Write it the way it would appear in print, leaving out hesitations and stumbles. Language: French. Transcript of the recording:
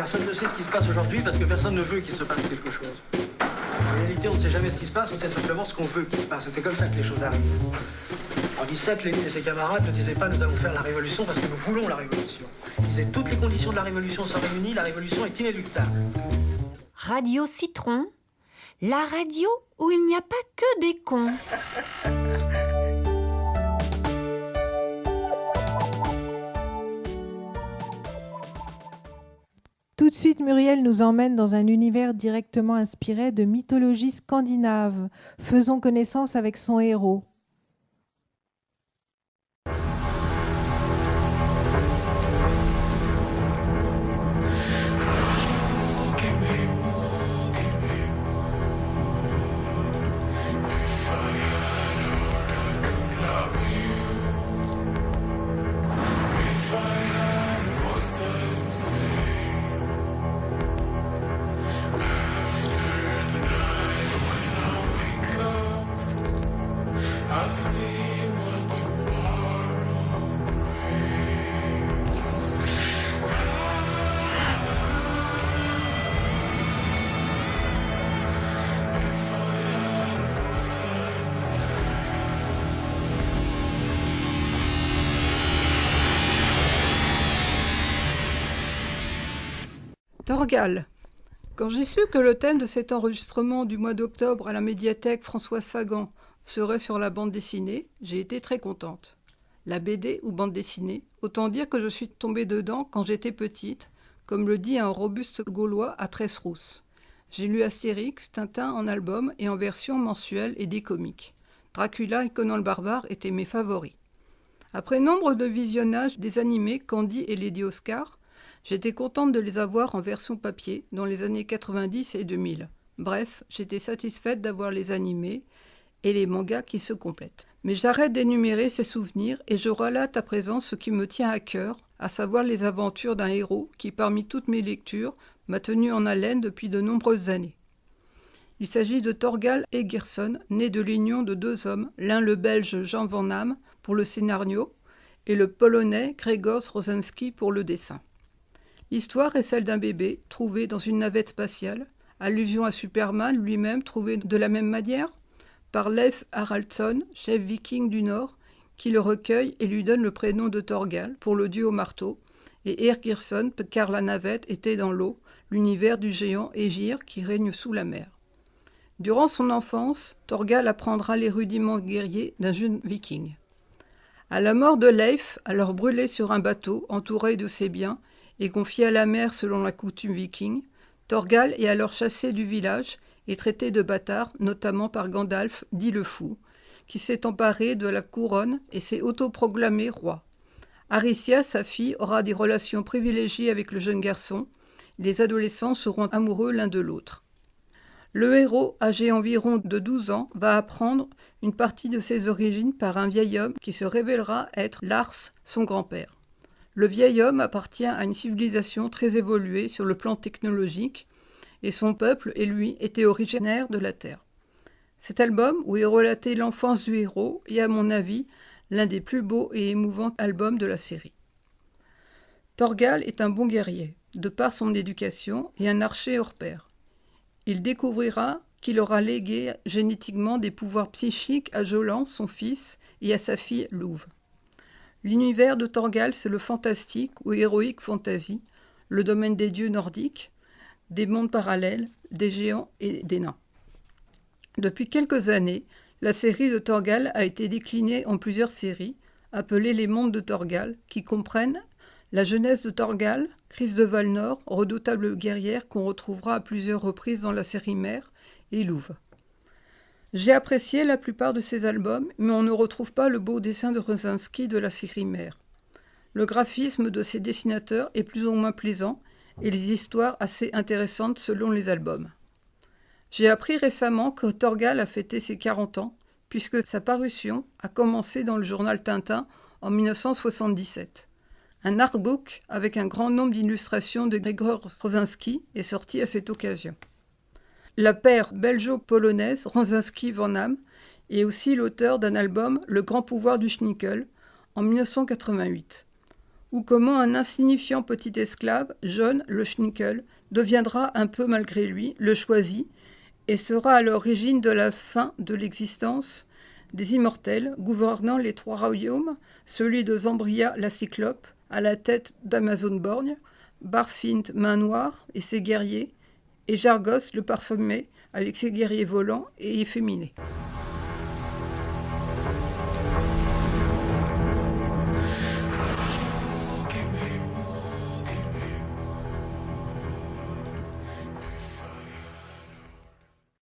Personne ne sait ce qui se passe aujourd'hui parce que personne ne veut qu'il se passe quelque chose. En réalité, on ne sait jamais ce qui se passe, on sait simplement ce qu'on veut qu'il se passe. Et c'est comme ça que les choses arrivent. En 17, Lénine et ses camarades ne disaient pas « nous allons faire la révolution parce que nous voulons la révolution ». Ils disaient « toutes les conditions de la révolution sont réunies, la révolution est inéluctable ». Radio Citron, la radio où il n'y a pas que des cons. Tout de suite, Muriel nous emmène dans un univers directement inspiré de mythologie scandinave. Faisons connaissance avec son héros. Torgal. Quand j'ai su que le thème de cet enregistrement du mois d'octobre à la médiathèque François Sagan serait sur la bande dessinée, j'ai été très contente. La BD ou bande dessinée, autant dire que je suis tombée dedans quand j'étais petite, comme le dit un robuste Gaulois à tresse rousse. J'ai lu Astérix, Tintin en album et en version mensuelle et des comiques. Dracula et Conan le Barbare étaient mes favoris. Après nombre de visionnages des animés Candy et Lady Oscar, j'étais contente de les avoir en version papier dans les années 90 et 2000. Bref, j'étais satisfaite d'avoir les animés et les mangas qui se complètent. Mais j'arrête d'énumérer ces souvenirs et je relate à présent ce qui me tient à cœur, à savoir les aventures d'un héros qui, parmi toutes mes lectures, m'a tenu en haleine depuis de nombreuses années. Il s'agit de Torgal Egirsson, né de l'union de deux hommes, l'un le belge Jean Van Damme pour le scénario et le polonais Grzegorz Rosinski pour le dessin. L'histoire est celle d'un bébé trouvé dans une navette spatiale, allusion à Superman lui-même trouvé de la même manière, par Leif Haraldsson, chef viking du Nord, qui le recueille et lui donne le prénom de Torgal pour le dieu au marteau, et Egirsson car la navette était dans l'eau, l'univers du géant Aegir qui règne sous la mer. Durant son enfance, Torgal apprendra les rudiments guerriers d'un jeune viking. À la mort de Leif, alors brûlé sur un bateau entouré de ses biens, et confié à la mer selon la coutume viking, Torgal est alors chassé du village et traité de bâtard, notamment par Gandalf, dit le fou, qui s'est emparé de la couronne et s'est autoproclamé roi. Aricia, sa fille, aura des relations privilégiées avec le jeune garçon. Les adolescents seront amoureux l'un de l'autre. Le héros, âgé environ de 12 ans, va apprendre une partie de ses origines par un vieil homme qui se révélera être Lars, son grand-père. Le vieil homme appartient à une civilisation très évoluée sur le plan technologique et son peuple et lui étaient originaires de la Terre. Cet album, où est relatée l'enfance du héros, est à mon avis l'un des plus beaux et émouvants albums de la série. Torgal est un bon guerrier, de par son éducation et un archer hors pair. Il découvrira qu'il aura légué génétiquement des pouvoirs psychiques à Jolan, son fils, et à sa fille Louve. L'univers de Torgal, c'est le fantastique ou héroïque fantasy, le domaine des dieux nordiques, des mondes parallèles, des géants et des nains. Depuis quelques années, la série de Torgal a été déclinée en plusieurs séries, appelées les mondes de Torgal, qui comprennent la jeunesse de Torgal, Chris de Valnor, redoutable guerrière qu'on retrouvera à plusieurs reprises dans la série mère, et Louve. J'ai apprécié la plupart de ces albums, mais on ne retrouve pas le beau dessin de Rosinski de la série mère. Le graphisme de ces dessinateurs est plus ou moins plaisant et les histoires assez intéressantes selon les albums. J'ai appris récemment que Torgal a fêté ses 40 ans, puisque sa parution a commencé dans le journal Tintin en 1977. Un artbook avec un grand nombre d'illustrations de Grzegorz Rosinski est sorti à cette occasion. La paire belgeo-polonaise Rosinski-Van Damme est aussi l'auteur d'un album Le Grand Pouvoir du Schnickel en 1988. ou comment un insignifiant petit esclave, John le Schnickel, deviendra un peu malgré lui le choisi et sera à l'origine de la fin de l'existence des immortels gouvernant les 3 royaumes, celui de Zambria la Cyclope, à la tête d'Amazon Borgne, Barfint Main Noire et ses guerriers, et Jargos le Parfumé avec ses guerriers volants et efféminés.